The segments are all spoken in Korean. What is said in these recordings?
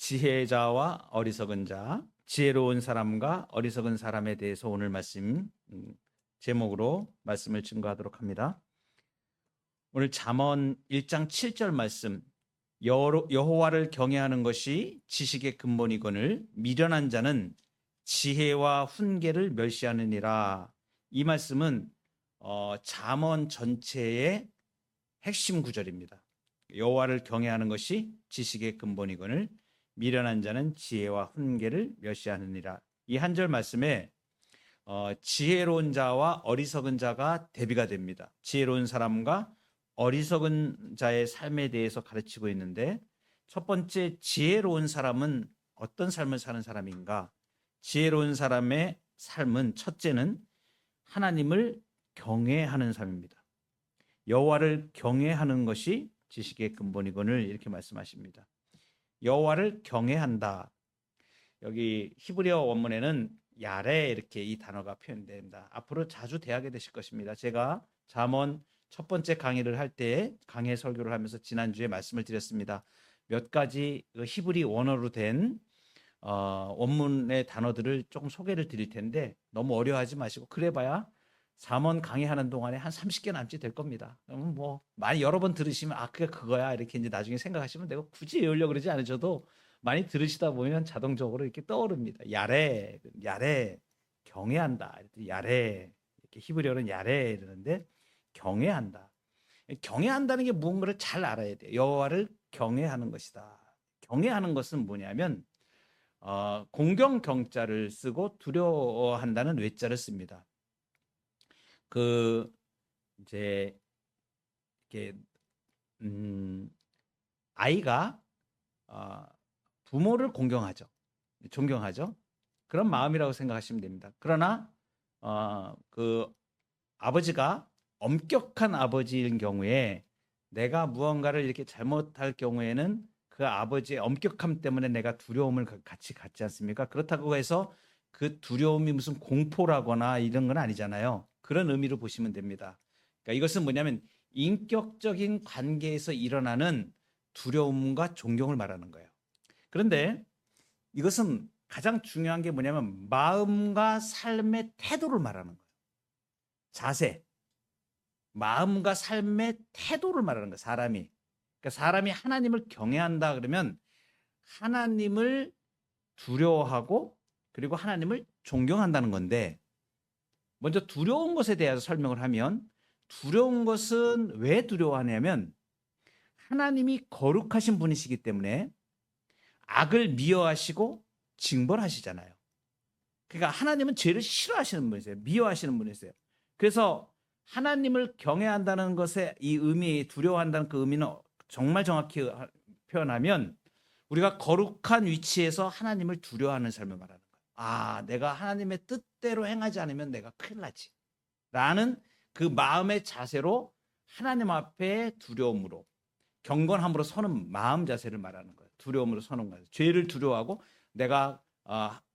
지혜자와 어리석은 자, 지혜로운 사람과 어리석은 사람에 대해서 오늘 말씀 제목으로 말씀을 증거하도록 합니다. 오늘 잠언 1장 7절 말씀, 여호와를 경외하는 것이 지식의 근본이거늘 미련한 자는 지혜와 훈계를 멸시하느니라. 이 말씀은 잠언 전체의 핵심 구절입니다. 여호와를 경외하는 것이 지식의 근본이거늘 미련한 자는 지혜와 훈계를 멸시하느니라. 이 한 절 말씀에 지혜로운 자와 어리석은 자가 대비가 됩니다. 지혜로운 사람과 어리석은 자의 삶에 대해서 가르치고 있는데, 첫 번째 지혜로운 사람은 어떤 삶을 사는 사람인가? 지혜로운 사람의 삶은 첫째는 하나님을 경외하는 삶입니다. 여호와를 경외하는 것이 지식의 근본이거늘 이렇게 말씀하십니다. 여호와를 경외한다. 여기 히브리어 원문에는 야레 이렇게 이 단어가 표현됩니다. 앞으로 자주 대하게 되실 것입니다. 제가 잠언 첫 번째 강의를 할 때 강해 설교를 하면서 지난주에 말씀을 드렸습니다. 몇 가지 히브리 원어로 된 원문의 단어들을 조금 소개를 드릴 텐데 너무 어려워하지 마시고, 그래봐야 잠언 강의하는 동안에 한 30개 남짓 될 겁니다. 그러면 뭐 많이 여러 번 들으시면 그게 그거야 이렇게 이제 나중에 생각하시면 되고, 굳이 외우려고 그러지 않으셔도 많이 들으시다 보면 자동적으로 이렇게 떠오릅니다. 야레, 경외한다. 야레, 이렇게 히브리어는 야레 이러는데 경외한다. 경외한다는 게 무언가를 잘 알아야 돼요. 여호와를 경외하는 것이다. 경외하는 것은 뭐냐면 공경 경자를 쓰고 두려워한다는 외자를 씁니다. 이제 이렇게 아이가 부모를 공경하죠, 존경하죠. 그런 마음이라고 생각하시면 됩니다. 그러나 아버지가 엄격한 아버지인 경우에 내가 무언가를 이렇게 잘못할 경우에는 그 아버지의 엄격함 때문에 내가 두려움을 같이 갖지 않습니까? 그렇다고 해서 그 두려움이 무슨 공포라거나 이런 건 아니잖아요. 그런 의미로 보시면 됩니다. 그러니까 이것은 뭐냐면 인격적인 관계에서 일어나는 두려움과 존경을 말하는 거예요. 그런데 이것은 가장 중요한 게 뭐냐면 마음과 삶의 태도를 말하는 거예요. 자세, 마음과 삶의 태도를 말하는 거예요. 사람이. 그러니까 사람이 하나님을 경외한다 그러면 하나님을 두려워하고 그리고 하나님을 존경한다는 건데, 먼저 두려운 것에 대해서 설명을 하면, 두려운 것은 왜 두려워하냐면 하나님이 거룩하신 분이시기 때문에 악을 미워하시고 징벌하시잖아요. 그러니까 하나님은 죄를 싫어하시는 분이세요. 미워하시는 분이세요. 그래서 하나님을 경외한다는 것의 이 의미, 두려워한다는 그 의미는 정말 정확히 표현하면 우리가 거룩한 위치에서 하나님을 두려워하는 삶을 말하는 거예요. 내가 하나님의 뜻대로 행하지 않으면 내가 큰일 나지 라는 그 마음의 자세로 하나님 앞에 두려움으로, 경건함으로 서는 마음 자세를 말하는 거예요. 두려움으로 서는 거예요. 죄를 두려워하고 내가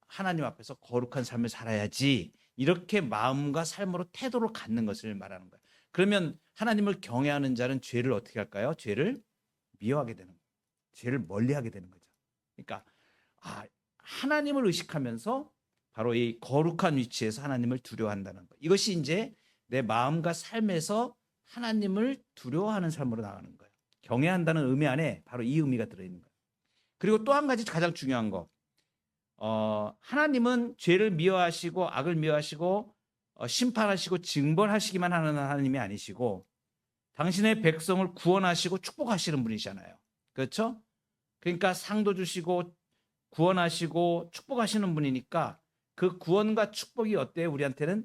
하나님 앞에서 거룩한 삶을 살아야지, 이렇게 마음과 삶으로 태도를 갖는 것을 말하는 거예요. 그러면 하나님을 경외하는 자는 죄를 어떻게 할까요? 죄를 미워하게 되는 거예요. 죄를 멀리하게 되는 거죠. 그러니까 하나님을 의식하면서 바로 이 거룩한 위치에서 하나님을 두려워한다는 것. 이것이 이제 내 마음과 삶에서 하나님을 두려워하는 삶으로 나가는 거예요. 경외한다는 의미 안에 바로 이 의미가 들어있는 거예요. 그리고 또 한 가지 가장 중요한 거, 하나님은 죄를 미워하시고 악을 미워하시고 심판하시고 징벌하시기만 하는 하나님이 아니시고 당신의 백성을 구원하시고 축복하시는 분이잖아요. 그렇죠? 그러니까 상도 주시고 구원하시고 축복하시는 분이니까 그 구원과 축복이 어때요? 우리한테는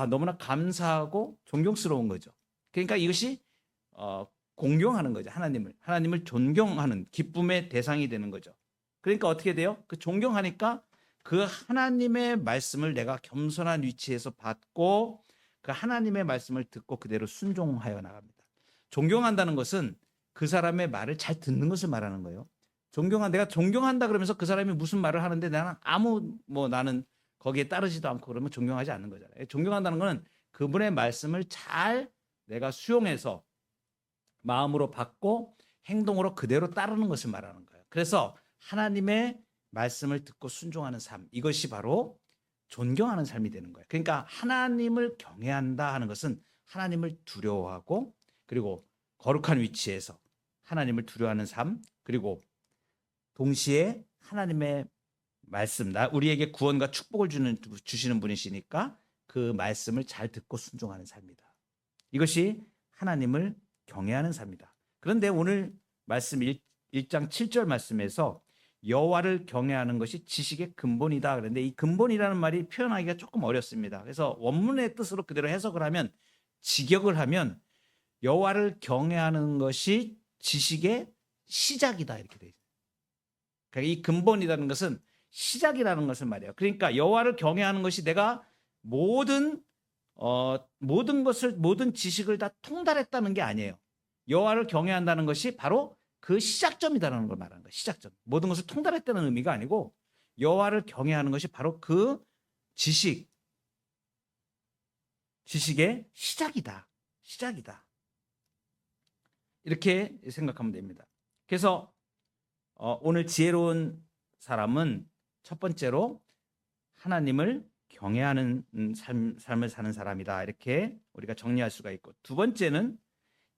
너무나 감사하고 존경스러운 거죠. 그러니까 이것이 공경하는 거죠. 하나님을 존경하는 기쁨의 대상이 되는 거죠. 그러니까 어떻게 돼요? 그 존경하니까 그 하나님의 말씀을 내가 겸손한 위치에서 받고 그 하나님의 말씀을 듣고 그대로 순종하여 나갑니다. 존경한다는 것은 그 사람의 말을 잘 듣는 것을 말하는 거예요. 내가 존경한다 그러면서 그 사람이 무슨 말을 하는데 나는 거기에 따르지도 않고 그러면 존경하지 않는 거잖아요. 존경한다는 것은 그분의 말씀을 잘 내가 수용해서 마음으로 받고 행동으로 그대로 따르는 것을 말하는 거예요. 그래서 하나님의 말씀을 듣고 순종하는 삶, 이것이 바로 존경하는 삶이 되는 거예요. 그러니까 하나님을 경외한다 하는 것은 하나님을 두려워하고, 그리고 거룩한 위치에서 하나님을 두려워하는 삶, 그리고 동시에 하나님의 말씀, 우리에게 구원과 축복을 주시는 분이시니까 그 말씀을 잘 듣고 순종하는 삶이다. 이것이 하나님을 경외하는 삶이다. 그런데 오늘 말씀 1장 7절 말씀에서 여호와를 경외하는 것이 지식의 근본이다. 그런데 이 근본이라는 말이 표현하기가 조금 어렵습니다. 그래서 원문의 뜻으로 그대로 해석을 하면, 직역을 하면 여호와를 경외하는 것이 지식의 시작이다, 이렇게 돼 있어요. 그러니까 이 근본이라는 것은 시작이라는 것을 말해요. 그러니까 여호와를 경외하는 것이 내가 모든 지식을 다 통달했다는 게 아니에요. 여호와를 경외한다는 것이 바로 그 시작점이다라는 걸 말하는 거예요. 시작점. 모든 것을 통달했다는 의미가 아니고 여호와를 경외하는 것이 바로 그 지식의 시작이다. 이렇게 생각하면 됩니다. 그래서 오늘 지혜로운 사람은 첫 번째로 하나님을 경외하는 삶을 사는 사람이다. 이렇게 우리가 정리할 수가 있고, 두 번째는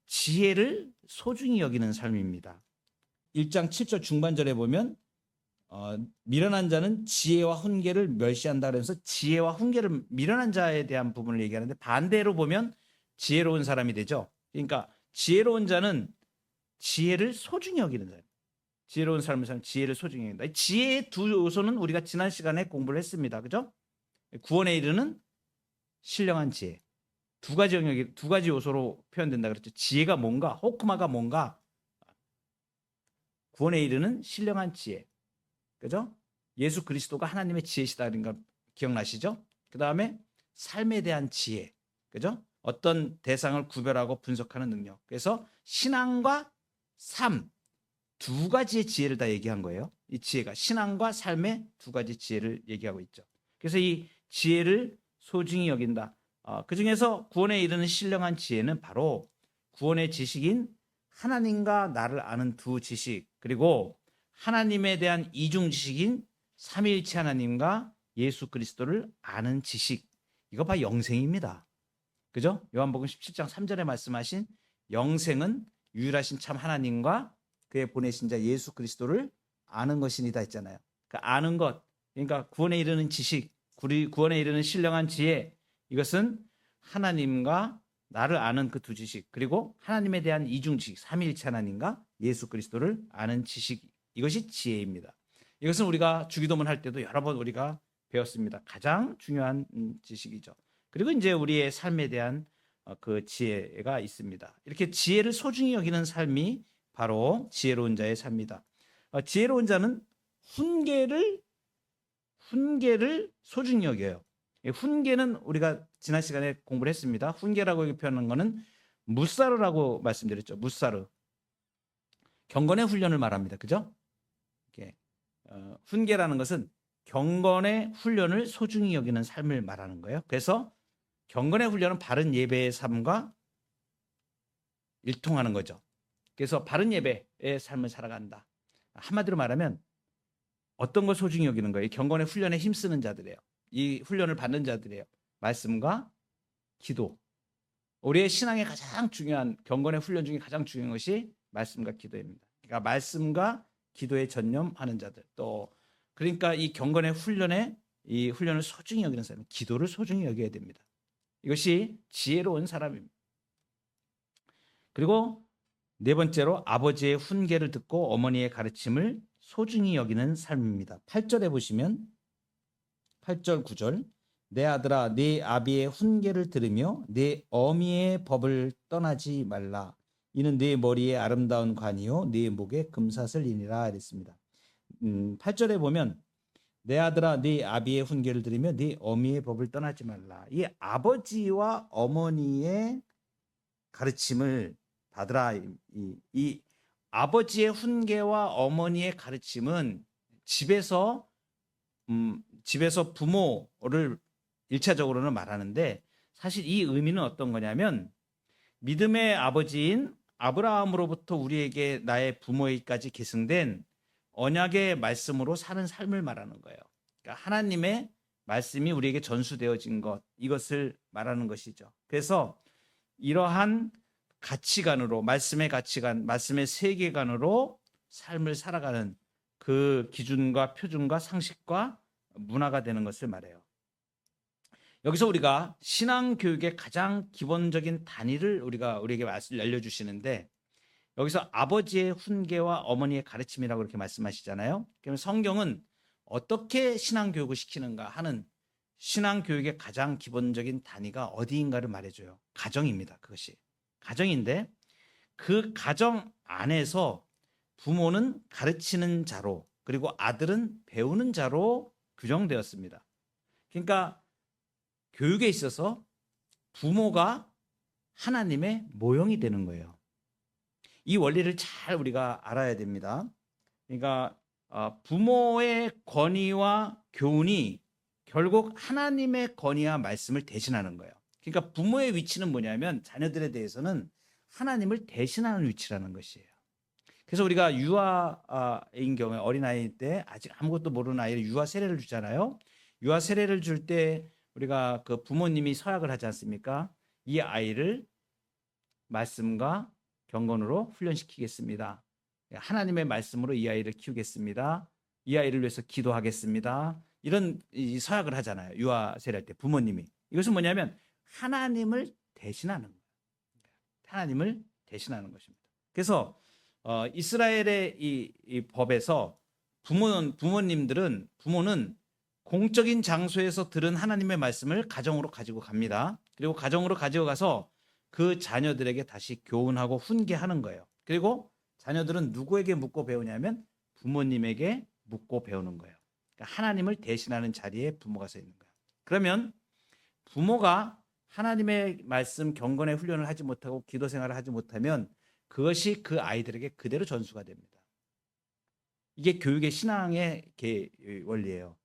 지혜를 소중히 여기는 삶입니다. 1장 7절 중반절에 보면 미련한 자는 지혜와 훈계를 멸시한다 그래서 지혜와 훈계를, 미련한 자에 대한 부분을 얘기하는데, 반대로 보면 지혜로운 사람이 되죠. 그러니까 지혜로운 자는 지혜를 소중히 여기는 사람. 지혜로운 삶을 사는 지혜를 소중히 여긴다. 지혜의 두 요소는 우리가 지난 시간에 공부를 했습니다. 그죠? 구원에 이르는 신령한 지혜. 두 가지 영역이, 두 가지 요소로 표현된다 그랬죠. 지혜가 뭔가, 호크마가 뭔가, 구원에 이르는 신령한 지혜. 그죠? 예수 그리스도가 하나님의 지혜시다. 그러니까 기억나시죠? 그 다음에 삶에 대한 지혜. 그죠? 어떤 대상을 구별하고 분석하는 능력. 그래서 신앙과 삶, 두 가지의 지혜를 다 얘기한 거예요. 이 지혜가 신앙과 삶의 두 가지 지혜를 얘기하고 있죠. 그래서 이 지혜를 소중히 여긴다. 그 중에서 구원에 이르는 신령한 지혜는 바로 구원의 지식인 하나님과 나를 아는 두 지식, 그리고 하나님에 대한 이중 지식인 삼위일체 하나님과 예수 그리스도를 아는 지식. 이거 봐, 영생입니다. 그죠? 요한복음 17장 3절에 말씀하신 영생은 유일하신 참 하나님과 그의 보내신 자 예수 그리스도를 아는 것이니다 했잖아요. 그 아는 것, 그러니까 구원에 이르는 지식, 구원에 이르는 신령한 지혜, 이것은 하나님과 나를 아는 그 두 지식, 그리고 하나님에 대한 이중 지식, 삼위일체 하나님과 예수 그리스도를 아는 지식, 이것이 지혜입니다. 이것은 우리가 주기도문 할 때도 여러 번 우리가 배웠습니다. 가장 중요한 지식이죠. 그리고 이제 우리의 삶에 대한 그 지혜가 있습니다. 이렇게 지혜를 소중히 여기는 삶이 바로 지혜로운 자의 삶이다. 지혜로운 자는 훈계를 소중히 여겨요. 훈계는 우리가 지난 시간에 공부를 했습니다. 훈계라고 표현하는 것은 무사르라고 말씀드렸죠. 무사르. 경건의 훈련을 말합니다. 그죠? 훈계라는 것은 경건의 훈련을 소중히 여기는 삶을 말하는 거예요. 그래서 경건의 훈련은 바른 예배의 삶과 일통하는 거죠. 그래서 바른 예배의 삶을 살아간다. 한마디로 말하면 어떤 걸 소중히 여기는 거예요? 경건의 훈련에 힘쓰는 자들이에요. 이 훈련을 받는 자들이에요. 말씀과 기도. 우리의 신앙의 가장 중요한, 경건의 훈련 중에 가장 중요한 것이 말씀과 기도입니다. 그러니까 말씀과 기도에 전념하는 자들. 또 그러니까 이 경건의 이 훈련을 소중히 여기는 사람은 기도를 소중히 여겨야 됩니다. 이것이 지혜로운 사람입니다. 그리고 네 번째로 아버지의 훈계를 듣고 어머니의 가르침을 소중히 여기는 삶입니다. 8절에 보시면 8절 9절 내 아들아 네 아비의 훈계를 들으며 네 어미의 법을 떠나지 말라. 이는 네 머리에 아름다운 관이요 네 목에 금사슬이니라 이랬습니다. 8절에 보면 내 아들아 네 아비의 훈계를 들으며 네 어미의 법을 떠나지 말라. 이 아버지와 어머니의 가르침을 받으라. 이 아버지의 훈계와 어머니의 가르침은 집에서 부모를 1차적으로는 말하는데, 사실 이 의미는 어떤 거냐면 믿음의 아버지인 아브라함으로부터 우리에게 나의 부모에까지 계승된 언약의 말씀으로 사는 삶을 말하는 거예요. 그러니까 하나님의 말씀이 우리에게 전수되어진 것, 이것을 말하는 것이죠. 그래서 이러한 가치관으로, 말씀의 가치관, 말씀의 세계관으로 삶을 살아가는 그 기준과 표준과 상식과 문화가 되는 것을 말해요. 여기서 우리가 신앙교육의 가장 기본적인 단위를 우리에게 알려주시는데, 여기서 아버지의 훈계와 어머니의 가르침이라고 이렇게 말씀하시잖아요. 그러면 성경은 어떻게 신앙교육을 시키는가 하는 신앙교육의 가장 기본적인 단위가 어디인가를 말해줘요. 가정입니다. 그것이. 가정인데 그 가정 안에서 부모는 가르치는 자로, 그리고 아들은 배우는 자로 규정되었습니다. 그러니까 교육에 있어서 부모가 하나님의 모형이 되는 거예요. 이 원리를 잘 우리가 알아야 됩니다. 그러니까 부모의 권위와 교훈이 결국 하나님의 권위와 말씀을 대신하는 거예요. 그러니까 부모의 위치는 뭐냐면 자녀들에 대해서는 하나님을 대신하는 위치라는 것이에요. 그래서 우리가 유아인 경우에 어린아이 때 아직 아무것도 모르는 아이를 유아 세례를 주잖아요. 유아 세례를 줄 때 우리가 그 부모님이 서약을 하지 않습니까? 이 아이를 말씀과 경건으로 훈련시키겠습니다. 하나님의 말씀으로 이 아이를 키우겠습니다. 이 아이를 위해서 기도하겠습니다. 이런 서약을 하잖아요. 유아 세례할 때 부모님이. 이것은 뭐냐면 하나님을 대신하는 거예요. 하나님을 대신하는 것입니다. 그래서 이스라엘의 이 법에서 부모는 공적인 장소에서 들은 하나님의 말씀을 가정으로 가지고 갑니다. 그리고 가정으로 가지고 가서 그 자녀들에게 다시 교훈하고 훈계하는 거예요. 그리고 자녀들은 누구에게 묻고 배우냐면 부모님에게 묻고 배우는 거예요. 그러니까 하나님을 대신하는 자리에 부모가 서 있는 거예요. 그러면 부모가 하나님의 말씀 경건의 훈련을 하지 못하고 기도 생활을 하지 못하면 그것이 그 아이들에게 그대로 전수가 됩니다. 이게 교육의 신앙의 원리예요.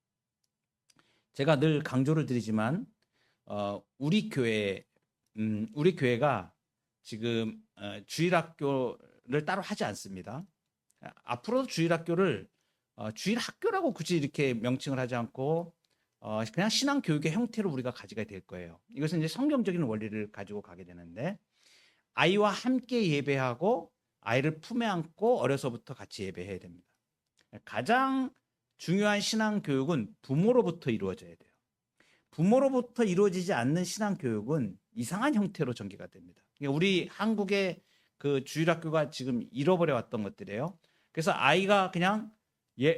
제가 늘 강조를 드리지만 우리 교회가 지금 주일학교를 따로 하지 않습니다. 앞으로도 주일학교를 주일학교라고 굳이 이렇게 명칭을 하지 않고 그냥 신앙교육의 형태로 우리가 가지게 될 거예요. 이것은 이제 성경적인 원리를 가지고 가게 되는데, 아이와 함께 예배하고 아이를 품에 안고 어려서부터 같이 예배해야 됩니다. 가장 중요한 신앙교육은 부모로부터 이루어져야 돼요. 부모로부터 이루어지지 않는 신앙교육은 이상한 형태로 전개가 됩니다. 우리 한국의 그 주일학교가 지금 잃어버려 왔던 것들이에요. 그래서 아이가 그냥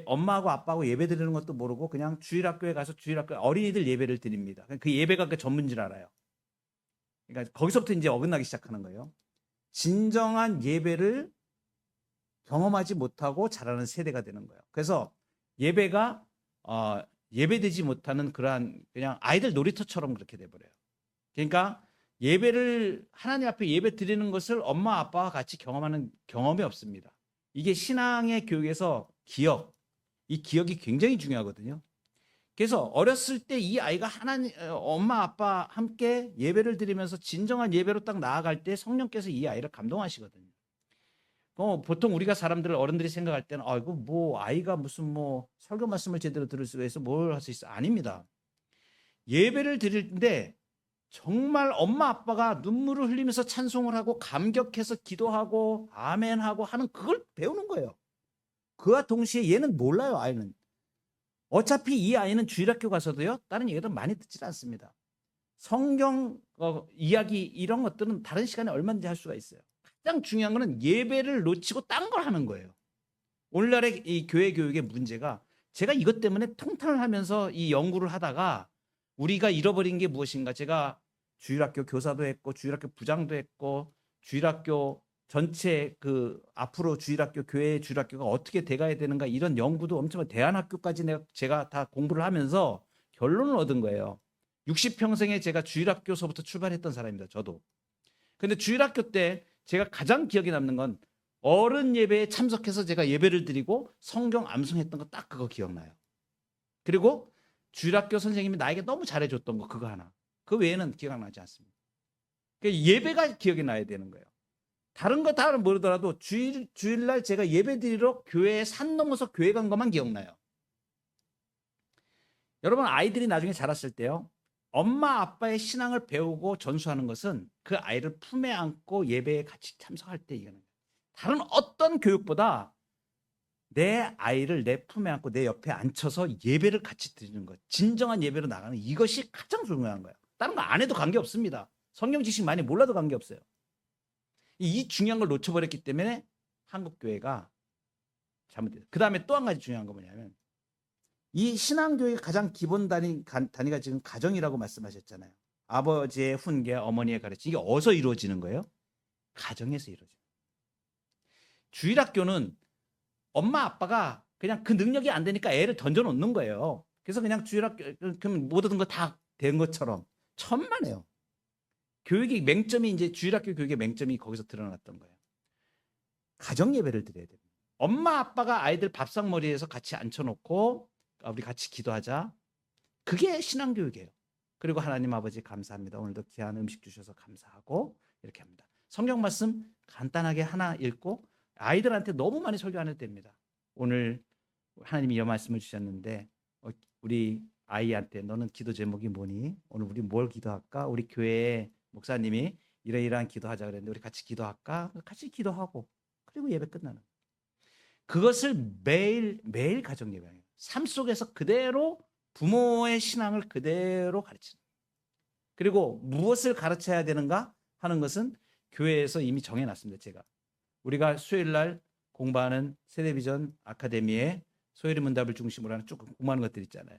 엄마하고 아빠하고 예배 드리는 것도 모르고 그냥 주일학교에 가서 주일학교 어린이들 예배를 드립니다. 그 예배가 그 전문지를 알아요. 그러니까 거기서부터 이제 어긋나기 시작하는 거예요. 진정한 예배를 경험하지 못하고 자라는 세대가 되는 거예요. 그래서 예배가 예배되지 못하는 그러한 그냥 아이들 놀이터처럼 그렇게 돼버려요. 그러니까 예배를 하나님 앞에 예배 드리는 것을 엄마 아빠와 같이 경험하는 경험이 없습니다. 이게 신앙의 교육에서 이 기억이 굉장히 중요하거든요. 그래서 어렸을 때 이 아이가 엄마 아빠 함께 예배를 드리면서 진정한 예배로 딱 나아갈 때 성령께서 이 아이를 감동하시거든요. 보통 우리가 어른들이 생각할 때는 이거 뭐 아이가 무슨 뭐 설교 말씀을 제대로 들을 수가 있어, 뭘 할 수 있어? 아닙니다. 예배를 드릴 때 정말 엄마 아빠가 눈물을 흘리면서 찬송을 하고 감격해서 기도하고 아멘하고 하는 그걸 배우는 거예요. 그와 동시에 얘는 몰라요. 아이는 어차피 이 아이는 주일학교 가서도요 다른 얘기들 많이 듣지 않습니다. 성경 이야기 이런 것들은 다른 시간에 얼마든지 할 수가 있어요. 가장 중요한 거는 예배를 놓치고 딴 걸 하는 거예요. 오늘날의 이 교회 교육의 문제가, 제가 이것 때문에 통탄을 하면서 이 연구를 하다가 우리가 잃어버린 게 무엇인가, 제가 주일학교 교사도 했고 주일학교 부장도 했고 주일학교 전체 앞으로 교회 주일학교가 어떻게 돼가야 되는가 이런 연구도 엄청 대안학교까지 제가 다 공부를 하면서 결론을 얻은 거예요. 60평생에 제가 주일학교서부터 출발했던 사람입니다. 저도. 근데 주일학교 때 제가 가장 기억에 남는 건 어른 예배에 참석해서 제가 예배를 드리고 성경 암송했던 거 딱 그거 기억나요. 그리고 주일학교 선생님이 나에게 너무 잘해줬던 거 그거 하나. 그 외에는 기억나지 않습니다. 예배가 기억이 나야 되는 거예요. 다른 거 다 모르더라도 주일날 제가 예배 드리러 교회에 산 넘어서 교회 간 것만 기억나요. 여러분, 아이들이 나중에 자랐을 때요, 엄마 아빠의 신앙을 배우고 전수하는 것은 그 아이를 품에 안고 예배에 같이 참석할 때 이거는 다른 어떤 교육보다 내 아이를 내 품에 안고 내 옆에 앉혀서 예배를 같이 드리는 것, 진정한 예배로 나가는 이것이 가장 중요한 거예요. 다른 거 안 해도 관계없습니다. 성경 지식 많이 몰라도 관계없어요. 이 중요한 걸 놓쳐버렸기 때문에 한국 교회가 잘못돼요. 그 다음에 또 한 가지 중요한 거 뭐냐면, 이 신앙교육의 가장 기본 단위가 지금 가정이라고 말씀하셨잖아요. 아버지의 훈계, 어머니의 가르침. 이게 어디서 이루어지는 거예요? 가정에서 이루어져요. 주일학교는 엄마 아빠가 그냥 그 능력이 안 되니까 애를 던져놓는 거예요. 그래서 그냥 주일학교, 그럼 모든 거 다 된 것처럼 천만에요. 교육의 맹점이 이제 주일학교 교육의 맹점이 거기서 드러났던 거예요. 가정 예배를 드려야 됩니다. 엄마 아빠가 아이들 밥상머리에서 같이 앉혀놓고 우리 같이 기도하자. 그게 신앙교육이에요. 그리고 하나님 아버지 감사합니다. 오늘도 귀한 음식 주셔서 감사하고 이렇게 합니다. 성경 말씀 간단하게 하나 읽고 아이들한테 너무 많이 설교 안 해도 됩니다. 오늘 하나님이 이 말씀을 주셨는데 우리 아이한테 너는 기도 제목이 뭐니? 오늘 우리 뭘 기도할까? 우리 교회 목사님이 이러이러한 기도하자 그랬는데 우리 같이 기도할까? 같이 기도하고 그리고 예배 끝나는 그것을 매일 가정 예배예요. 삶 속에서 그대로 부모의 신앙을 그대로 가르치는. 그리고 무엇을 가르쳐야 되는가 하는 것은 교회에서 이미 정해놨습니다. 제가 우리가 수요일 날 공부하는 세대비전 아카데미에 소요리 문답을 중심으로 하는 쭉 공부하는 것들 있잖아요.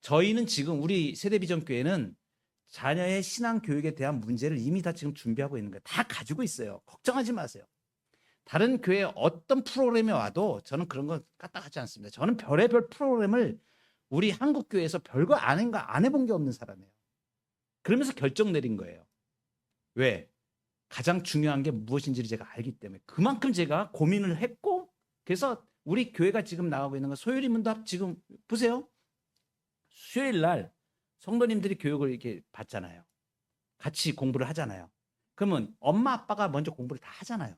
저희는 지금 우리 세대비전 교회는 자녀의 신앙 교육에 대한 문제를 이미 다 지금 준비하고 있는 거예요. 다 가지고 있어요. 걱정하지 마세요. 다른 교회 어떤 프로그램이 와도 저는 그런 거 까딱하지 않습니다. 저는 별의별 프로그램을 우리 한국 교회에서 별거 안 해본 게 없는 사람이에요. 그러면서 결정 내린 거예요. 왜? 가장 중요한 게 무엇인지를 제가 알기 때문에 그만큼 제가 고민을 했고 그래서 우리 교회가 지금 나가고 있는 건 소요리 문답 지금 보세요. 수요일 날 성도님들이 교육을 이렇게 받잖아요. 같이 공부를 하잖아요. 그러면 엄마 아빠가 먼저 공부를 다 하잖아요.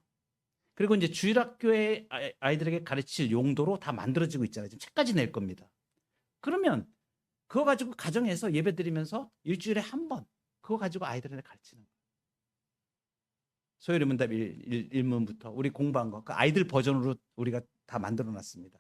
그리고 이제 주일학교에 아이들에게 가르칠 용도로 다 만들어지고 있잖아요. 지금 책까지 낼 겁니다. 그러면 그거 가지고 가정에서 예배 드리면서 일주일에 한 번 그거 가지고 아이들한테 가르치는 거예요. 소요리 문답 1문부터 우리 공부한 거 그 아이들 버전으로 우리가 다 만들어 놨습니다.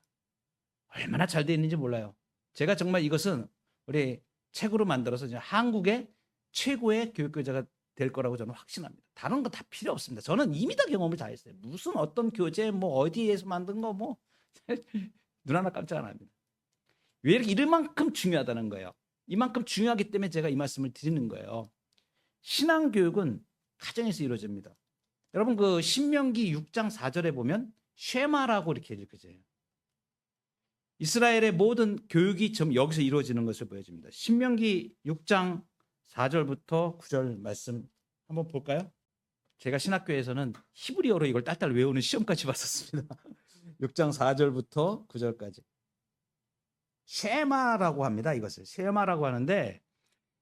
얼마나 잘 돼 있는지 몰라요. 제가 정말 이것은 우리 책으로 만들어서 한국의 최고의 교육교재가 될 거라고 저는 확신합니다. 다른 거 다 필요 없습니다. 저는 이미 다 경험을 다 했어요. 무슨 어떤 교재 뭐 어디에서 만든 거 뭐 눈 하나 깜짝 안 합니다. 왜 이렇게 이만큼 중요하다는 거예요. 이만큼 중요하기 때문에 제가 이 말씀을 드리는 거예요. 신앙교육은 가정에서 이루어집니다. 여러분 그 신명기 6장 4절에 보면 쉐마라고 이렇게 읽혀져요. 이스라엘의 모든 교육이 좀 여기서 이루어지는 것을 보여줍니다. 신명기 6장 4절부터 9절 말씀 한번 볼까요? 제가 신학교에서는 히브리어로 이걸 딸딸 외우는 시험까지 봤었습니다. 6장 4절부터 9절까지. 쉐마라고 합니다. 이것을 쉐마라고 하는데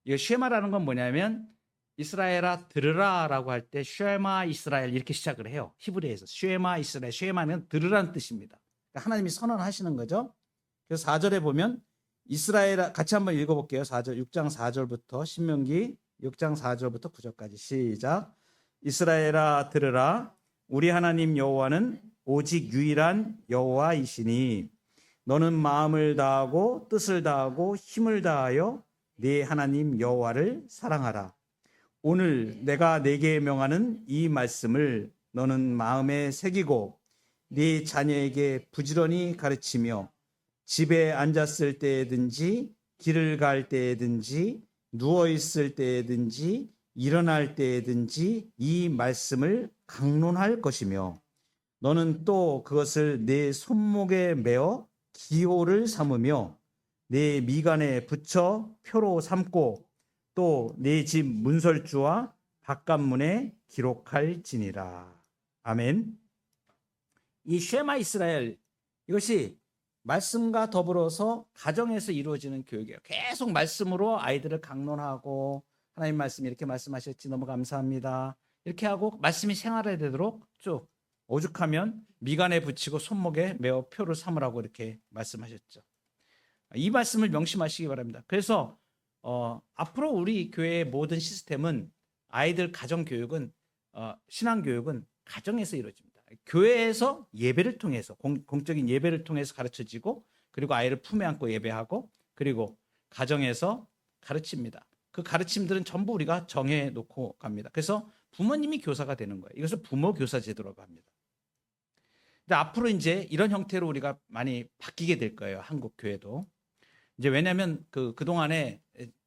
이 쉐마라는 건 뭐냐면 이스라엘아 들으라라고 할 때 쉐마 이스라엘 이렇게 시작을 해요. 히브리에서 쉐마 이스라엘, 쉐마는 들으라는 뜻입니다. 그러니까 하나님이 선언하시는 거죠. 그래서 4절에 보면 이스라엘아 같이 한번 읽어볼게요. 4절 6장 4절부터 신명기 6장 4절부터 9절까지 시작. 이스라엘아 들으라 우리 하나님 여호와는 오직 유일한 여호와이시니 너는 마음을 다하고 뜻을 다하고 힘을 다하여 네 하나님 여호와를 사랑하라. 오늘 내가 네게 명하는 이 말씀을 너는 마음에 새기고 네 자녀에게 부지런히 가르치며 집에 앉았을 때든지 길을 갈 때든지 누워 있을 때든지 일어날 때든지 이 말씀을 강론할 것이며 너는 또 그것을 내 손목에 메어 기호를 삼으며 내 미간에 붙여 표로 삼고 또 내 집 문설주와 바깥문에 기록할지니라. 아멘. 이 쉐마 이스라엘 이것이 말씀과 더불어서 가정에서 이루어지는 교육이에요. 계속 말씀으로 아이들을 강론하고 하나님 말씀 이렇게 말씀하셨지 너무 감사합니다. 이렇게 하고 말씀이 생활화되도록 쭉 오죽하면 미간에 붙이고 손목에 메어 표를 삼으라고 이렇게 말씀하셨죠. 이 말씀을 명심하시기 바랍니다. 그래서 앞으로 우리 교회의 모든 시스템은 아이들 가정 교육은 신앙 교육은 가정에서 이루어집니다. 교회에서 예배를 통해서 공적인 예배를 통해서 가르쳐지고 그리고 아이를 품에 안고 예배하고 그리고 가정에서 가르칩니다. 그 가르침들은 전부 우리가 정해 놓고 갑니다. 그래서 부모님이 교사가 되는 거예요. 이것을 부모 교사 제도라고 합니다. 근데 앞으로 이제 이런 형태로 우리가 많이 바뀌게 될 거예요. 한국 교회도. 이제 왜냐하면 그동안에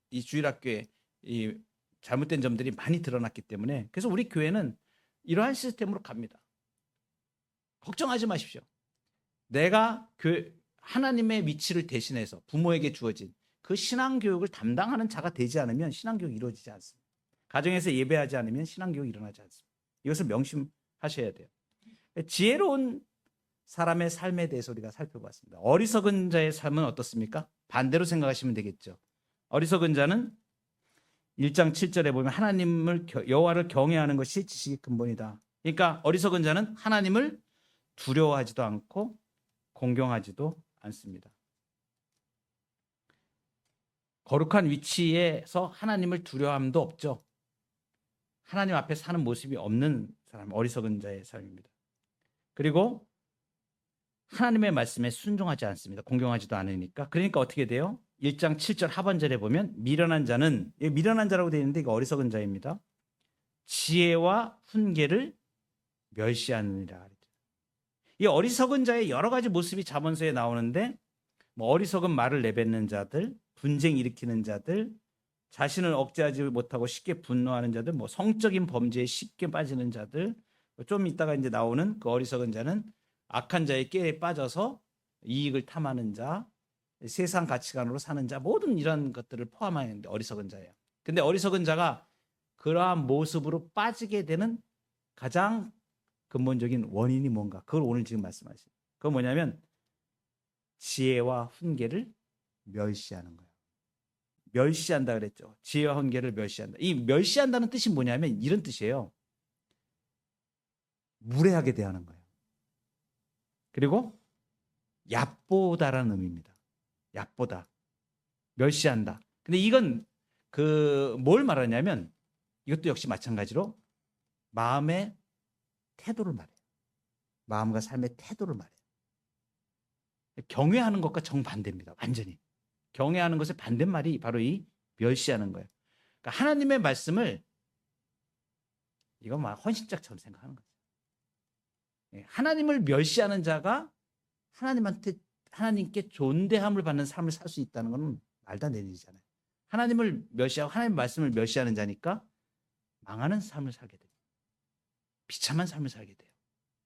이 주일학교에 이 잘못된 점들이 많이 드러났기 때문에 그래서 우리 교회는 이러한 시스템으로 갑니다. 걱정하지 마십시오. 내가 하나님의 위치를 대신해서 부모에게 주어진 그 신앙교육을 담당하는 자가 되지 않으면 신앙교육이 이루어지지 않습니다. 가정에서 예배하지 않으면 신앙교육이 일어나지 않습니다. 이것을 명심하셔야 돼요. 지혜로운 사람의 삶에 대해서 우리가 살펴봤습니다. 어리석은 자의 삶은 어떻습니까? 반대로 생각하시면 되겠죠. 어리석은 자는 1장 7절에 보면 여호와를 경외하는 것이 지식의 근본이다. 그러니까 어리석은 자는 하나님을 두려워하지도 않고 공경하지도 않습니다. 거룩한 위치에서 하나님을 두려워함도 없죠. 하나님 앞에 사는 모습이 없는 사람, 어리석은 자의 삶입니다. 그리고 하나님의 말씀에 순종하지 않습니다. 공경하지도 않으니까. 그러니까 어떻게 돼요? 1장 7절 하반절에 보면 미련한 자는, 미련한 자라고 되어 있는데 이거 어리석은 자입니다. 지혜와 훈계를 멸시하느니라. 이 어리석은 자의 여러 가지 모습이 잠언서에 나오는데 어리석은 말을 내뱉는 자들, 분쟁 일으키는 자들, 자신을 억제하지 못하고 쉽게 분노하는 자들, 성적인 범죄에 쉽게 빠지는 자들, 좀 이따가 이제 나오는 그 어리석은 자는 악한 자의 깨에 빠져서 이익을 탐하는 자, 세상 가치관으로 사는 자, 모든 이런 것들을 포함하는데 어리석은 자예요. 근데 어리석은 자가 그러한 모습으로 빠지게 되는 가장 근본적인 원인이 뭔가? 그걸 오늘 지금 말씀하시죠. 그건 뭐냐면 지혜와 훈계를 멸시하는 거예요. 멸시한다 그랬죠. 지혜와 훈계를 멸시한다. 이 멸시한다는 뜻이 뭐냐면 이런 뜻이에요. 무례하게 대하는 거예요. 그리고 얕보다라는 의미입니다. 얕보다. 멸시한다. 근데 이건 뭘 말하냐면 이것도 역시 마찬가지로 마음의 태도를 말해요. 마음과 삶의 태도를 말해요. 경외하는 것과 정반대입니다. 완전히. 경외하는 것의 반대말이 바로 이 멸시하는 거예요. 그러니까 하나님의 말씀을 이건 막 헌신짝처럼 생각하는 거죠. 하나님을 멸시하는 자가 하나님께 존대함을 받는 삶을 살 수 있다는 것은 말도 안 되는 일이잖아요. 하나님을 멸시하고 하나님의 말씀을 멸시하는 자니까 망하는 삶을 살게 돼요. 비참한 삶을 살게 돼요.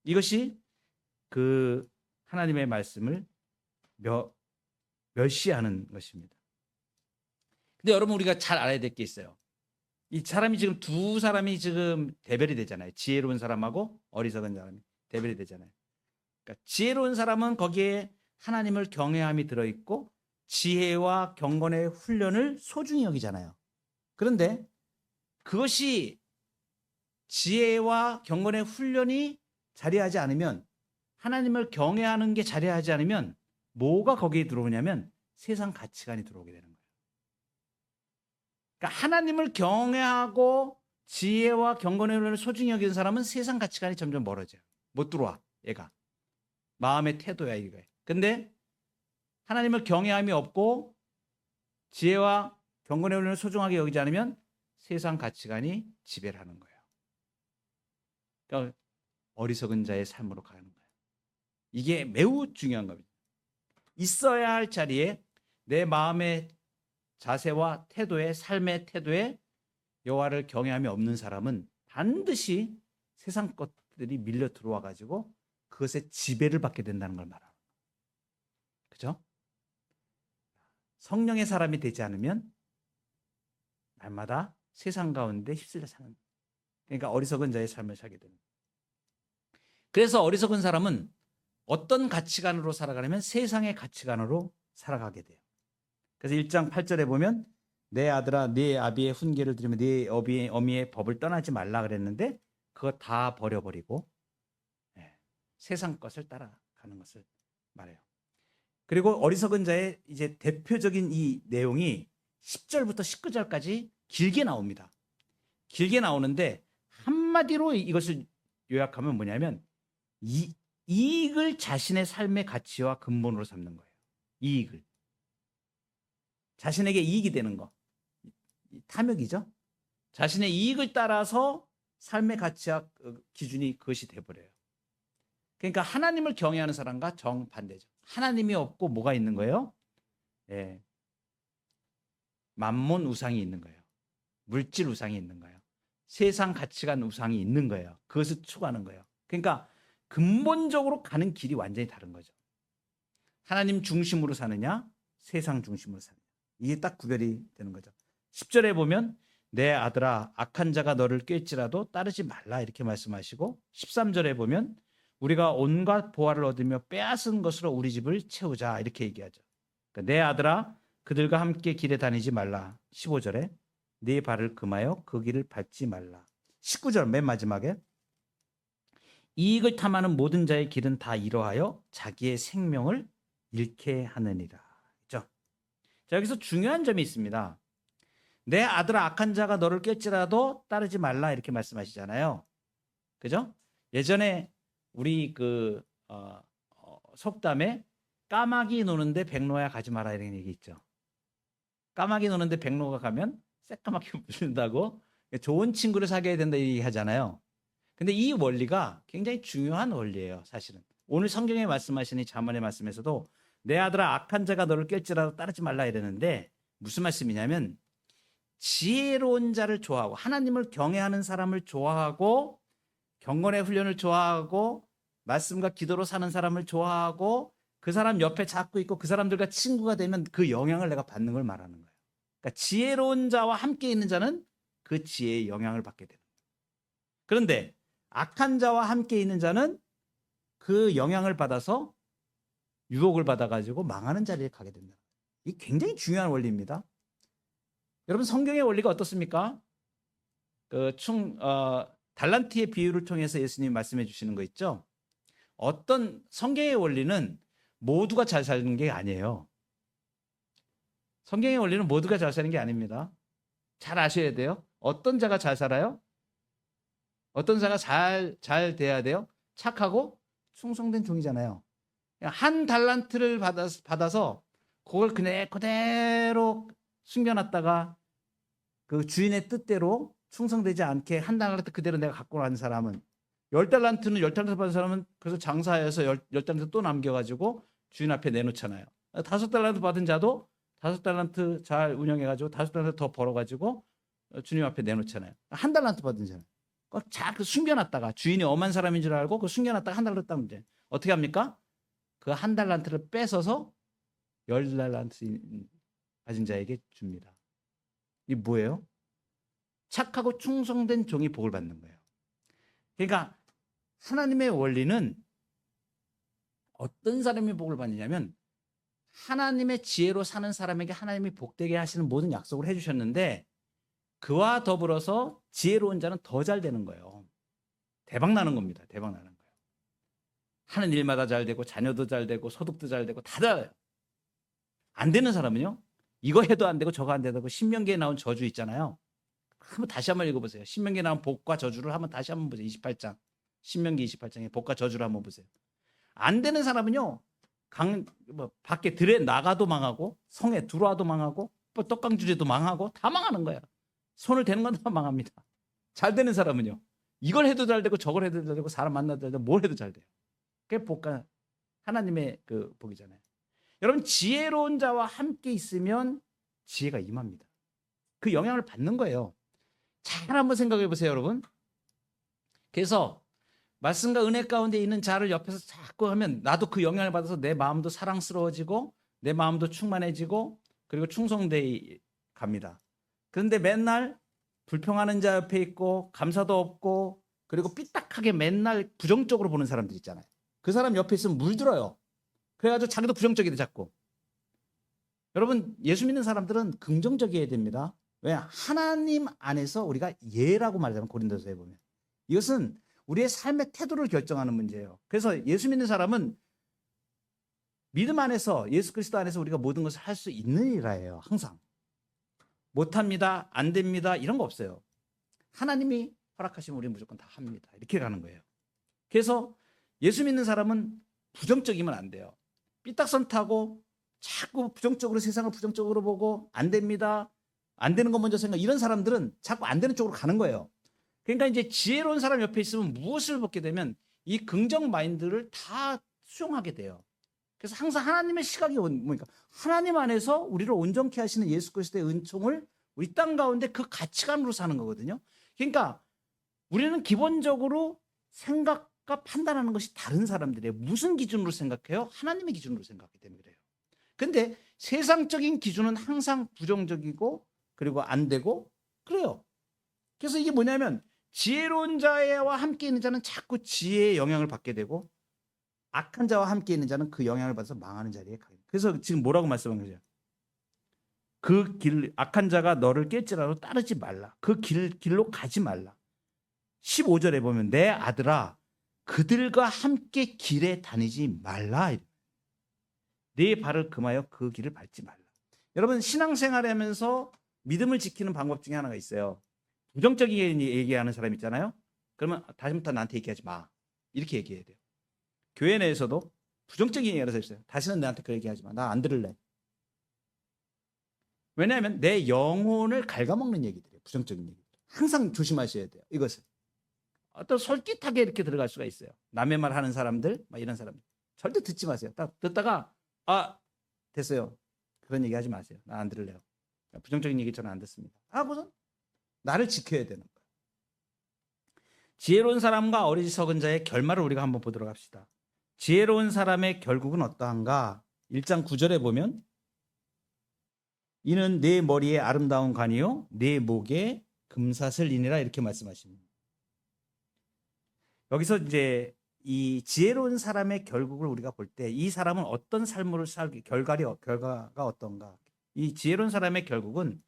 이것이 그 하나님의 말씀을 멸시하는 것입니다. 근데 여러분 우리가 잘 알아야 될 게 있어요. 이 사람이 지금 두 사람이 지금 대별이 되잖아요. 지혜로운 사람하고 어리석은 사람이 대별이 되잖아요. 그러니까 지혜로운 사람은 거기에 하나님을 경외함이 들어있고 지혜와 경건의 훈련을 소중히 여기잖아요. 그런데 그것이 지혜와 경건의 훈련이 자리하지 않으면 하나님을 경외하는 게 자리하지 않으면 뭐가 거기에 들어오냐면 세상 가치관이 들어오게 되는 거예요. 그러니까 하나님을 경외하고 지혜와 경건의 훈련을 소중히 여기는 사람은 세상 가치관이 점점 멀어져요. 못 들어와 얘가. 마음의 태도야 이거예요. 근데 하나님을 경외함이 없고 지혜와 경건의 훈련을 소중하게 여기지 않으면 세상 가치관이 지배를 하는 거예요. 그러니까 어리석은 자의 삶으로 가는 거예요. 이게 매우 중요한 겁니다. 있어야 할 자리에 내 마음의 자세와 태도에 삶의 태도에 여호와를 경외함이 없는 사람은 반드시 세상 것들이 밀려 들어와 가지고 그것에 지배를 받게 된다는 걸 말합니다. 그죠? 성령의 사람이 되지 않으면 날마다 세상 가운데 휩쓸려 사는, 그러니까 어리석은 자의 삶을 살게 됩니다. 그래서 어리석은 사람은 어떤 가치관으로 살아가냐면 세상의 가치관으로 살아가게 돼요. 그래서 1장 8절에 보면 내 아들아 네 아비의 훈계를 들으며 네 어미의 법을 떠나지 말라 그랬는데 그거 다 버려버리고 예, 세상 것을 따라가는 것을 말해요. 그리고 어리석은 자의 이제 대표적인 이 내용이 10절부터 19절까지 길게 나옵니다. 길게 나오는데 한마디로 이것을 요약하면 뭐냐면 이익을 자신의 삶의 가치와 근본으로 삼는 거예요. 이익을. 자신에게 이익이 되는 거. 탐욕이죠. 자신의 이익을 따라서 삶의 가치와 기준이 그것이 돼버려요. 그러니까 하나님을 경외하는 사람과 정반대죠. 하나님이 없고 뭐가 있는 거예요? 예. 만몬 우상이 있는 거예요. 물질 우상이 있는 거예요. 세상 가치관 우상이 있는 거예요. 그것을 추구하는 거예요. 그러니까 근본적으로 가는 길이 완전히 다른 거죠. 하나님 중심으로 사느냐, 세상 중심으로 사느냐. 이게 딱 구별이 되는 거죠. 10절에 보면 내 아들아 악한 자가 너를 꾀지라도 따르지 말라 이렇게 말씀하시고 13절에 보면 우리가 온갖 보화를 얻으며 빼앗은 것으로 우리 집을 채우자 이렇게 얘기하죠. 그러니까 내 아들아 그들과 함께 길에 다니지 말라. 15절에 네 발을 금하여 그 길을 밟지 말라. 19절 맨 마지막에 이익을 탐하는 모든 자의 길은 다 이러하여 자기의 생명을 잃게 하느니라. 그렇죠? 자, 여기서 중요한 점이 있습니다. 내 아들아 악한 자가 너를 깰지라도 따르지 말라 이렇게 말씀하시잖아요. 그죠? 예전에 우리 속담에 까마귀 노는데 백로야 가지 마라 이런 얘기 있죠. 까마귀 노는데 백로가 가면 새까맣게 물린다고 좋은 친구를 사귀어야 된다 얘기 하잖아요. 근데 이 원리가 굉장히 중요한 원리예요, 사실은. 오늘 성경에 말씀하시는 잠언의 말씀에서도 내 아들아 악한 자가 너를 깰지라도 따르지 말라 이러는데 무슨 말씀이냐면 지혜로운 자를 좋아하고 하나님을 경외하는 사람을 좋아하고 경건의 훈련을 좋아하고 말씀과 기도로 사는 사람을 좋아하고 그 사람 옆에 잡고 있고 그 사람들과 친구가 되면 그 영향을 내가 받는 걸 말하는 거예요. 그러니까 지혜로운 자와 함께 있는 자는 그 지혜의 영향을 받게 되는 거예요. 그런데 악한 자와 함께 있는 자는 그 영향을 받아서 유혹을 받아가지고 망하는 자리에 가게 된다. 이게 굉장히 중요한 원리입니다. 여러분 성경의 원리가 어떻습니까? 달란트의 비유를 통해서 예수님이 말씀해 주시는 거 있죠? 어떤 성경의 원리는 모두가 잘 사는 게 아니에요. 성경의 원리는 모두가 잘 사는 게 아닙니다. 잘 아셔야 돼요. 어떤 자가 잘 살아요? 어떤 자가 잘 돼야 돼요? 착하고 충성된 종이잖아요. 한 달란트를 받아서 그걸 그대로 숨겨놨다가 그 주인의 뜻대로 충성되지 않게 한 달란트 그대로 내가 갖고 가는 사람은 10달란트는 10달란트 받은 사람은 그래서 장사해서 10달란트 또 남겨가지고 주인 앞에 내놓잖아요. 5달란트 받은 자도 5달란트 잘 운영해가지고 5달란트 더 벌어가지고 주님 앞에 내놓잖아요. 한 달란트 받은 자는 잘 숨겨놨다가 주인이 엄한 사람인 줄 알고 그 숨겨놨다가 한 달란트 따면 돼. 어떻게 합니까? 그 한 달란트를 뺏어서 10달란트 가진 자에게 줍니다. 이게 뭐예요? 착하고 충성된 종이 복을 받는 거예요. 그러니까 하나님의 원리는 어떤 사람이 복을 받느냐면 하나님의 지혜로 사는 사람에게 하나님이 복되게 하시는 모든 약속을 해주셨는데 그와 더불어서 지혜로운 자는 더 잘 되는 거예요. 대박 나는 겁니다. 대박 나는 거예요. 하는 일마다 잘 되고 자녀도 잘 되고 소득도 잘 되고 다 달라요. 안 되는 사람은요. 이거 해도 안 되고 저거 안 되고 신명기에 나온 저주 있잖아요. 한번 다시 한번 읽어보세요. 신명기에 나온 복과 저주를 한번 다시 한번 보세요. 28장. 신명기 28장에 복과 저주를 한번 보세요. 안 되는 사람은요. 밖에 들에 나가도 망하고 성에 들어와도 망하고 떡강주제도 망하고 다 망하는 거예요. 손을 대는 건 다 망합니다. 잘 되는 사람은요. 이걸 해도 잘 되고 저걸 해도 잘 되고 사람 만나도 잘 되고 뭘 해도 잘 돼요. 그게 복과 하나님의 그 복이잖아요. 여러분 지혜로운 자와 함께 있으면 지혜가 임합니다. 그 영향을 받는 거예요. 잘 한번 생각해 보세요, 여러분. 그래서 말씀과 은혜 가운데 있는 자를 옆에서 자꾸 하면 나도 그 영향을 받아서 내 마음도 사랑스러워지고 내 마음도 충만해지고 그리고 충성되이 갑니다. 그런데 맨날 불평하는 자 옆에 있고 감사도 없고 그리고 삐딱하게 맨날 부정적으로 보는 사람들 있잖아요. 그 사람 옆에 있으면 물들어요. 그래가지고 자기도 부정적이 돼 자꾸. 여러분 예수 믿는 사람들은 긍정적이어야 됩니다. 왜? 하나님 안에서 우리가 예라고 말하자면 고린도서에 보면 이것은 우리의 삶의 태도를 결정하는 문제예요. 그래서 예수 믿는 사람은 믿음 안에서 예수 그리스도 안에서 우리가 모든 것을 할 수 있는 이라예요. 항상 못합니다, 안 됩니다 이런 거 없어요. 하나님이 허락하시면 우리는 무조건 다 합니다. 이렇게 가는 거예요. 그래서 예수 믿는 사람은 부정적이면 안 돼요. 삐딱선 타고 자꾸 부정적으로 세상을 부정적으로 보고 안 됩니다. 안 되는 거 먼저 생각. 이런 사람들은 자꾸 안 되는 쪽으로 가는 거예요. 그러니까 이제 지혜로운 사람 옆에 있으면 무엇을 보게 되면 이 긍정 마인드를 다 수용하게 돼요. 그래서 항상 하나님의 시각이 뭐니까 하나님 안에서 우리를 온전케 하시는 예수 그리스도의 은총을 우리 땅 가운데 그 가치관으로 사는 거거든요. 그러니까 우리는 기본적으로 생각과 판단하는 것이 다른 사람들이에요. 무슨 기준으로 생각해요? 하나님의 기준으로 생각하기 때문에 그래요. 근데 세상적인 기준은 항상 부정적이고 그리고 안 되고 그래요. 그래서 이게 뭐냐면 지혜로운 자와 함께 있는 자는 자꾸 지혜의 영향을 받게 되고 악한 자와 함께 있는 자는 그 영향을 받아서 망하는 자리에 가요. 그래서 지금 뭐라고 말씀한 거죠? 그 길, 악한 자가 너를 깰지라도 따르지 말라. 그 길로 가지 말라. 15절에 보면 내 아들아 그들과 함께 길에 다니지 말라. 네 발을 금하여 그 길을 밟지 말라. 여러분 신앙생활 하면서 믿음을 지키는 방법 중에 하나가 있어요. 부정적인 얘기하는 사람 있잖아요. 그러면 다시부터 나한테 얘기하지 마. 이렇게 얘기해야 돼요. 교회 내에서도 부정적인 얘기를 해서 있어요. 다시는 나한테 그 얘기하지 마. 나 안 들을래. 왜냐하면 내 영혼을 갉아먹는 얘기들이에요. 부정적인 얘기들. 항상 조심하셔야 돼요. 이것을. 또 솔깃하게 이렇게 들어갈 수가 있어요. 남의 말 하는 사람들, 막 이런 사람들. 절대 듣지 마세요. 딱 듣다가 됐어요. 그런 얘기 하지 마세요. 나 안 들을래요. 부정적인 얘기 저는 안 듣습니다. 하고서 나를 지켜야 되는 거예요. 지혜로운 사람과 어리석은 자의 결말을 우리가 한번 보도록 합시다. 지혜로운 사람의 결국은 어떠한가? 1장 9절에 보면 이는 내 머리에 아름다운 관이요 내 목에 금사슬이니라 이렇게 말씀하십니다. 여기서 이제 이 지혜로운 사람의 결국을 우리가 볼 때 이 사람은 어떤 삶을 살기 결과가 어떤가? 이 지혜로운 사람의 결국은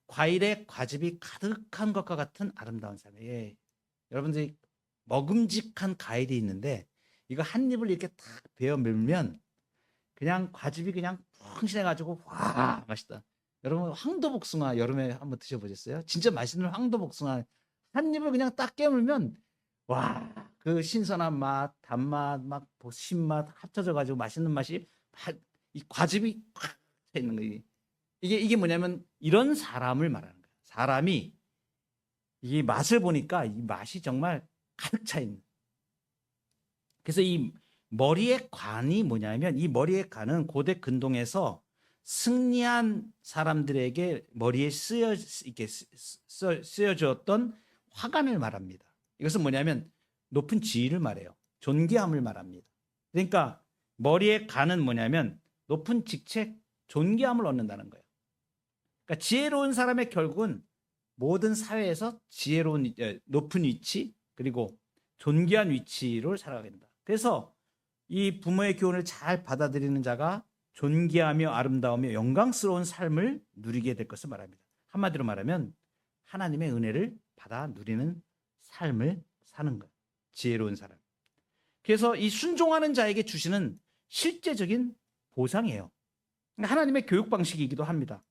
과일에 과즙이 가득한 것과 같은 아름다운 삶이에요. 여러분들이 먹음직한 과일이 있는데 이거 한 입을 이렇게 탁 베어 물면 그냥 과즙이 그냥 풍신해가지고 와 맛있다. 여러분 황도복숭아 여름에 한번 드셔보셨어요? 진짜 맛있는 황도복숭아 한 입을 그냥 딱 깨물면 와 그 신선한 맛, 단맛, 막 신맛 합쳐져가지고 맛있는 맛이 이 과즙이 꽉 차 있는 거예요. 이게 뭐냐면 이런 사람을 말하는 거예요. 사람이 이 맛을 보니까 이 맛이 정말 가득 차 있는. 그래서 이 머리의 관이 뭐냐면 이 머리의 관은 고대 근동에서 승리한 사람들에게 머리에 쓰여졌던 화관을 말합니다. 이것은 뭐냐면 높은 지위를 말해요. 존귀함을 말합니다. 그러니까 머리의 관은 뭐냐면 높은 직책, 존귀함을 얻는다는 거예요. 그러니까 지혜로운 사람의 결국은 모든 사회에서 지혜로운 높은 위치 그리고 존귀한 위치로 살아가게 된다. 그래서 이 부모의 교훈을 잘 받아들이는 자가 존귀하며 아름다우며 영광스러운 삶을 누리게 될 것을 말합니다. 한마디로 말하면 하나님의 은혜를 받아 누리는 삶을 사는 것. 지혜로운 사람. 그래서 이 순종하는 자에게 주시는 실제적인 보상이에요. 하나님의 교육 방식이기도 합니다.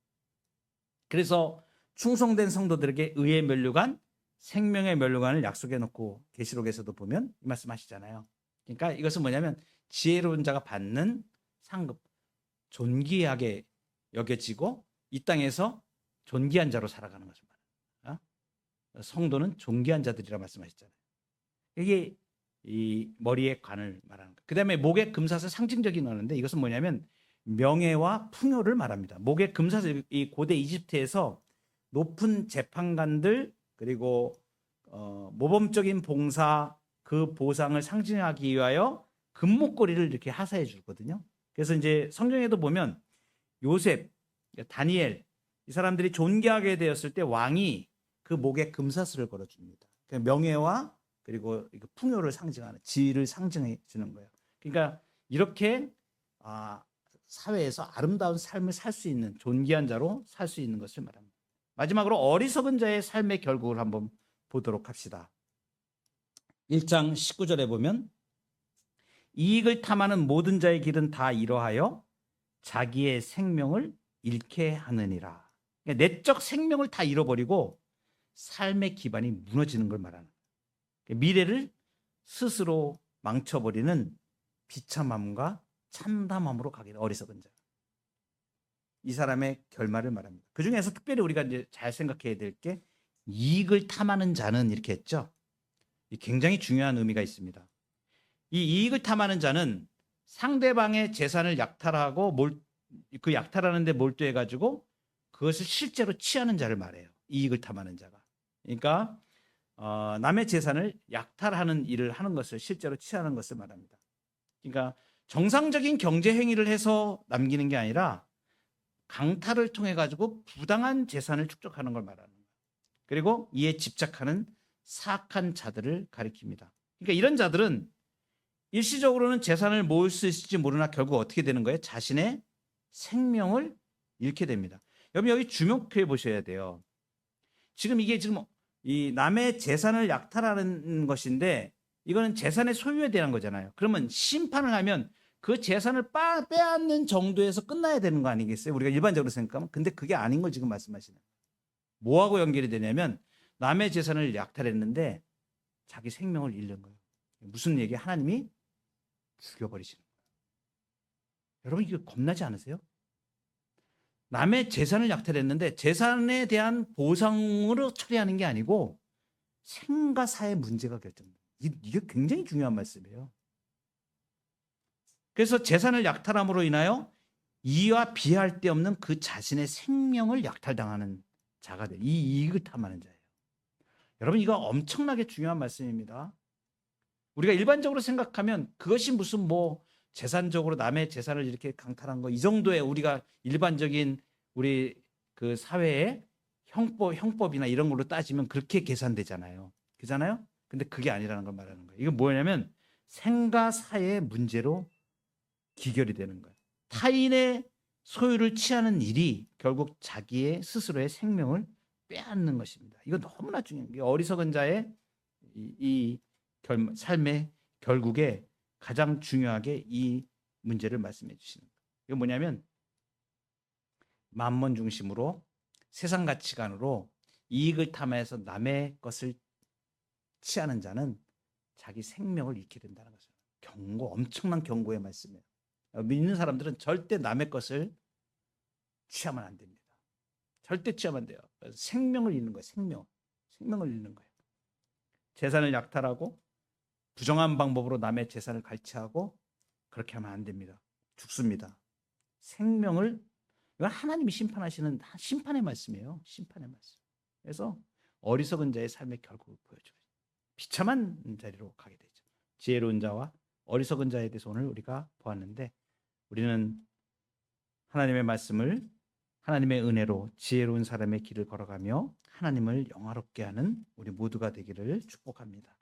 그래서 충성된 성도들에게 의의 면류관, 생명의 면류관을 약속해 놓고 계시록에서도 보면 이 말씀하시잖아요. 그러니까 이것은 뭐냐면 지혜로운 자가 받는 상급, 존귀하게 여겨지고 이 땅에서 존귀한 자로 살아가는 것을 말합니다. 성도는 존귀한 자들이라 말씀하셨잖아요. 이게 이 머리의 관을 말하는 거예요. 그 다음에 목의 금사슬 상징적인 언어인데 이것은 뭐냐면 명예와 풍요를 말합니다. 목의 금사슬, 이 고대 이집트에서 높은 재판관들 그리고 모범적인 봉사 그 보상을 상징하기 위하여 금목걸이를 이렇게 하사해 주거든요. 그래서 이제 성경에도 보면 요셉, 다니엘 이 사람들이 존귀하게 되었을 때 왕이 그 목에 금사슬을 걸어줍니다. 명예와 그리고 풍요를 상징하는 지위를 상징해 주는 거예요. 그러니까 이렇게 사회에서 아름다운 삶을 살 수 있는 존귀한 자로 살 수 있는 것을 말합니다. 마지막으로 어리석은 자의 삶의 결국을 한번 보도록 합시다. 1장 19절에 보면 이익을 탐하는 모든 자의 길은 다 이러하여 자기의 생명을 잃게 하느니라. 그러니까 내적 생명을 다 잃어버리고 삶의 기반이 무너지는 걸 말하는 거예요. 미래를 스스로 망쳐버리는 비참함과 참담함으로 가게 돼, 어리석은 자. 이 사람의 결말을 말합니다. 그 중에서 특별히 우리가 이제 잘 생각해야 될 게 이익을 탐하는 자는 이렇게 했죠. 굉장히 중요한 의미가 있습니다. 이 이익을 탐하는 자는 상대방의 재산을 약탈하고 그 약탈하는데 몰두해가지고 그것을 실제로 취하는 자를 말해요. 이익을 탐하는 자가. 그러니까 남의 재산을 약탈하는 일을 하는 것을 실제로 취하는 것을 말합니다. 그러니까 정상적인 경제 행위를 해서 남기는 게 아니라 강탈을 통해 가지고 부당한 재산을 축적하는 걸 말하는 거예요. 그리고 이에 집착하는 사악한 자들을 가리킵니다. 그러니까 이런 자들은 일시적으로는 재산을 모을 수 있을지 모르나 결국 어떻게 되는 거예요? 자신의 생명을 잃게 됩니다. 여러분 여기 주목해 보셔야 돼요. 이게 이 남의 재산을 약탈하는 것인데 이거는 재산의 소유에 대한 거잖아요. 그러면 심판을 하면 그 재산을 빼앗는 정도에서 끝나야 되는 거 아니겠어요? 우리가 일반적으로 생각하면. 근데 그게 아닌 걸 지금 말씀하시는 거예요. 뭐하고 연결이 되냐면 남의 재산을 약탈했는데 자기 생명을 잃는 거예요. 무슨 얘기? 하나님이 죽여버리시는 거예요. 여러분 이거 겁나지 않으세요? 남의 재산을 약탈했는데 재산에 대한 보상으로 처리하는 게 아니고 생과 사의 문제가 결정돼요. 이게 굉장히 중요한 말씀이에요. 그래서 재산을 약탈함으로 인하여 이와 비할 데 없는 그 자신의 생명을 약탈당하는 자가 돼요. 이 이익을 탐하는 자예요. 여러분 이거 엄청나게 중요한 말씀입니다. 우리가 일반적으로 생각하면 그것이 무슨 재산적으로 남의 재산을 이렇게 강탈한 거 이 정도의 우리가 일반적인 우리 그 사회의 형법이나 이런 걸로 따지면 그렇게 계산되잖아요. 그잖아요? 근데 그게 아니라는 걸 말하는 거예요. 이건 뭐냐면 생과 사의 문제로 기결이 되는 거예요. 타인의 소유를 취하는 일이 결국 자기의 스스로의 생명을 빼앗는 것입니다. 이거 너무나 중요한 게 어리석은 자의 삶의 결국에 가장 중요하게 이 문제를 말씀해 주시는 거예요. 이건 뭐냐면 만몬 중심으로 세상 가치관으로 이익을 탐해서 남의 것을 취하는 자는 자기 생명을 잃게 된다는 거죠. 엄청난 경고의 말씀이에요. 믿는 사람들은 절대 남의 것을 취하면 안 됩니다. 절대 취하면 안 돼요. 생명을 잃는 거예요. 생명을 잃는 거예요. 재산을 약탈하고 부정한 방법으로 남의 재산을 갈취하고 그렇게 하면 안 됩니다. 죽습니다. 생명을 이건 하나님이 심판하시는 심판의 말씀이에요. 심판의 말씀. 그래서 어리석은 자의 삶의 결국을 보여줘요. 비참한 자리로 가게 되죠. 지혜로운 자와 어리석은 자에 대해서 오늘 우리가 보았는데 우리는 하나님의 말씀을 하나님의 은혜로 지혜로운 사람의 길을 걸어가며 하나님을 영화롭게 하는 우리 모두가 되기를 축복합니다.